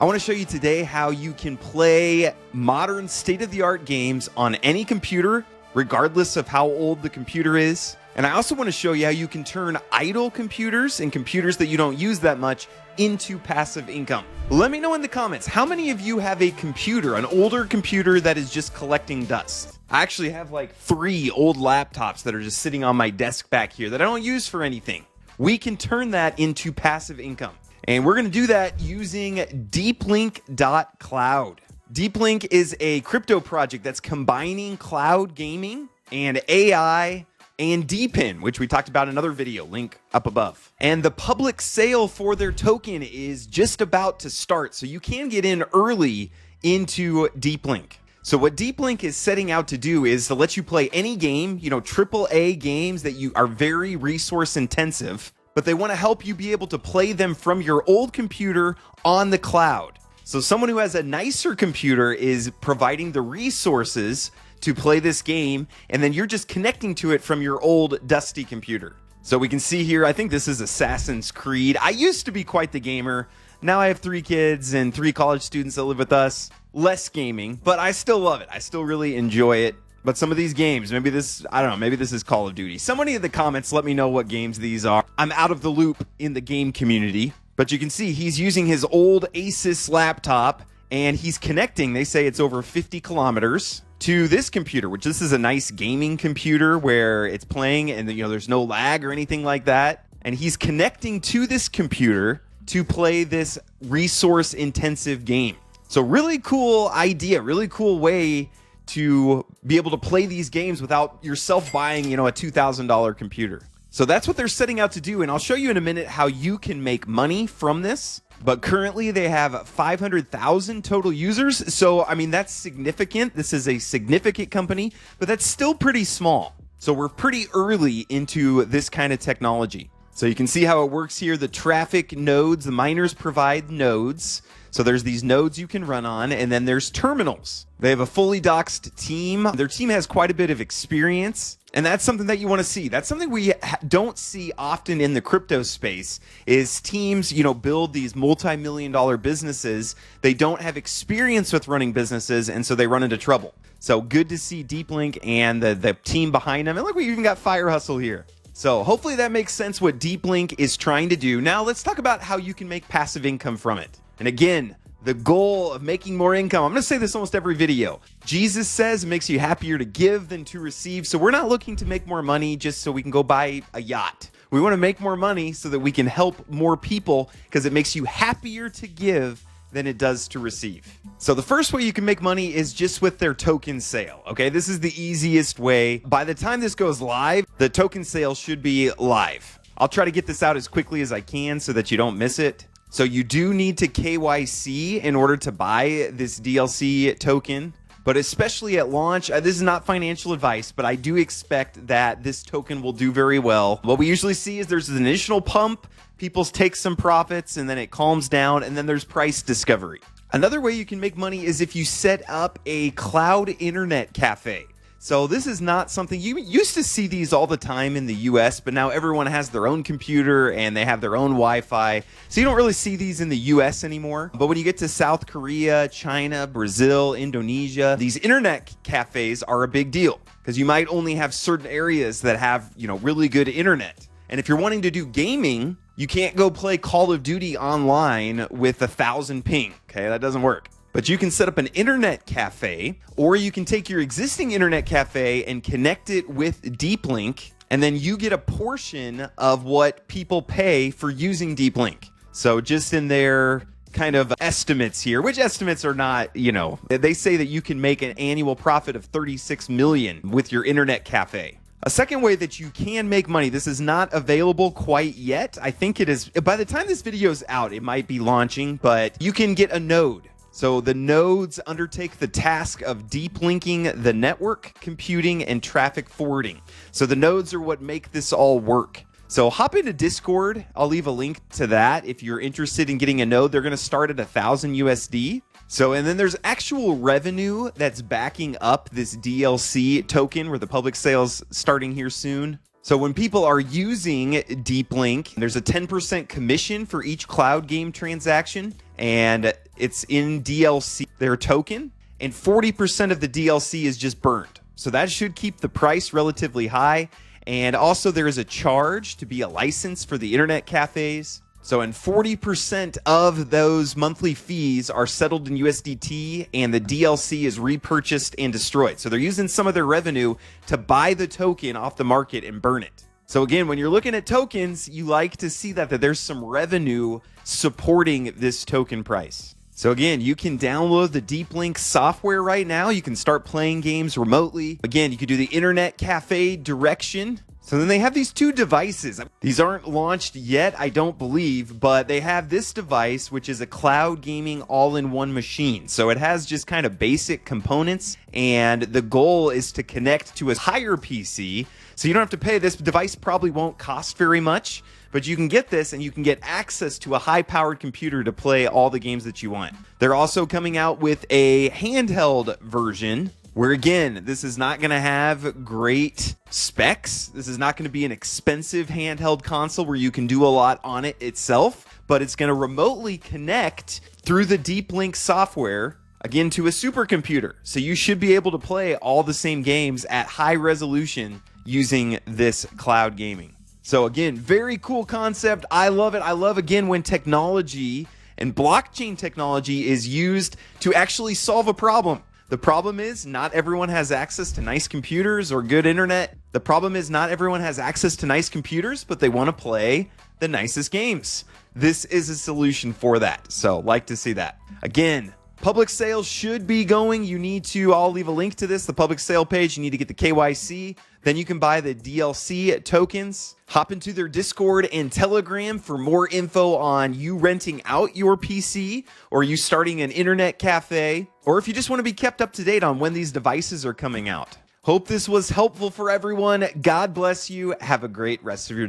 I want to show you today how you can play modern state-of-the-art games on any computer, regardless of how old the computer is. And I also want to show you how you can turn idle computers and computers that you don't use that much into passive income. Let me know in the comments, how many of you have a computer, an older computer that is just collecting dust? I actually have like 3 old laptops that are just sitting on my desk back here that I don't use for anything. We can turn that into passive income. And we're going to do that using deeplink.cloud. Deeplink is a crypto project that's combining cloud gaming and AI and DePIN, which we talked about in another video, link up above. And the public sale for their token is just about to start, so you can get in early into Deeplink. So what Deeplink is setting out to do is to let you play any game, AAA games that you are very resource intensive, but they want to help you be able to play them from your old computer on the cloud. So someone who has a nicer computer is providing the resources to play this game, and then you're just connecting to it from your old dusty computer. So we can see here, I think this is Assassin's Creed. I used to be quite the gamer. Now I have 3 kids and 3 college students that live with us. Less gaming, but I still love it. I still really enjoy it. But some of these games, maybe this is Call of Duty. Somebody in the comments, let me know what games these are. I'm out of the loop in the game community, but you can see he's using his old Asus laptop and he's connecting, they say it's over 50 kilometers, to this computer, which this is a nice gaming computer where it's playing and there's no lag or anything like that. And he's connecting to this computer to play this resource intensive game. So really cool idea, really cool way to be able to play these games without yourself buying, a $2,000 computer. So that's what they're setting out to do. And I'll show you in a minute how you can make money from this. But currently they have 500,000 total users. So, that's significant. This is a significant company, but that's still pretty small. So we're pretty early into this kind of technology. So you can see how it works here. The traffic nodes, the miners provide nodes. So there's these nodes you can run on, and then there's terminals. They have a fully doxed team. Their team has quite a bit of experience, and that's something that you want to see. That's something we don't see often in the crypto space is teams, build these multi-million-dollar businesses. They don't have experience with running businesses, and so they run into trouble. So good to see Deeplink and the team behind them. And look, we even got Fire Hustle here. So hopefully that makes sense what Deeplink is trying to do. Now let's talk about how you can make passive income from it. And again, the goal of making more income, I'm going to say this almost every video. Jesus says it makes you happier to give than to receive. So we're not looking to make more money just so we can go buy a yacht. We want to make more money so that we can help more people because it makes you happier to give than it does to receive. So the first way you can make money is just with their token sale. Okay, this is the easiest way. By the time this goes live, the token sale should be live. I'll try to get this out as quickly as I can so that you don't miss it. So you do need to KYC in order to buy this DLC token, but especially at launch, this is not financial advice, but I do expect that this token will do very well. What we usually see is there's an initial pump, people take some profits, and then it calms down, and then there's price discovery. Another way you can make money is if you set up a cloud internet cafe. So this is not something, you used to see these all the time in the US, but now everyone has their own computer and they have their own Wi-Fi. So you don't really see these in the US anymore. But when you get to South Korea, China, Brazil, Indonesia, these internet cafes are a big deal because you might only have certain areas that have, really good internet. And if you're wanting to do gaming, you can't go play Call of Duty online with 1,000 ping. Okay, that doesn't work. But you can set up an internet cafe, or you can take your existing internet cafe and connect it with Deeplink, and then you get a portion of what people pay for using Deeplink. So just in their kind of estimates here, which estimates are not, they say that you can make an annual profit of 36 million with your internet cafe. A second way that you can make money, this is not available quite yet. I think it is, by the time this video is out, it might be launching, but you can get a node. So the nodes undertake the task of deep linking the network, computing, and traffic forwarding. So the nodes are what make this all work. So hop into Discord. I'll leave a link to that if you're interested in getting a node. They're going to start at 1,000 USD. So, and then there's actual revenue that's backing up this DLC token where the public sale's starting here soon. So when people are using Deeplink, there's a 10% commission for each cloud game transaction. and it's in DLC, their token, and 40% of the DLC is just burned. So that should keep the price relatively high. And also there is a charge to be a license for the internet cafes. So, and 40% of those monthly fees are settled in USDT, and the DLC is repurchased and destroyed. So they're using some of their revenue to buy the token off the market and burn it. So again, when you're looking at tokens, you like to see that there's some revenue supporting this token price. So again, you can download the Deep Link software right now. You can start playing games remotely. Again, you can do the internet cafe direction. So then they have these two devices. These aren't launched yet, I don't believe, but they have this device, which is a cloud gaming all-in-one machine. So it has just kind of basic components, and the goal is to connect to a higher PC. So you don't have to pay. This device probably won't cost very much, but you can get this and you can get access to a high-powered computer to play all the games that you want. They're also coming out with a handheld version, where again, this is not going to have great specs. This is not going to be an expensive handheld console where you can do a lot on it itself, but it's going to remotely connect through the Deep Link software, again, to a supercomputer. So you should be able to play all the same games at high resolution using this cloud gaming. So again, very cool concept. I love it. I love, again, when technology and blockchain technology is used to actually solve a problem. The problem is not everyone has access to nice computers or good internet. The problem is not everyone has access to nice computers, but they want to play the nicest games. This is a solution for that. So like to see that. Again, public sales should be going. You need to, I'll leave a link to this, the public sale page. You need to get the KYC. Then you can buy the DLC tokens. Hop into their Discord and Telegram for more info on you renting out your PC, or you starting an internet cafe, or if you just want to be kept up to date on when these devices are coming out. Hope this was helpful for everyone. God bless you. Have a great rest of your day.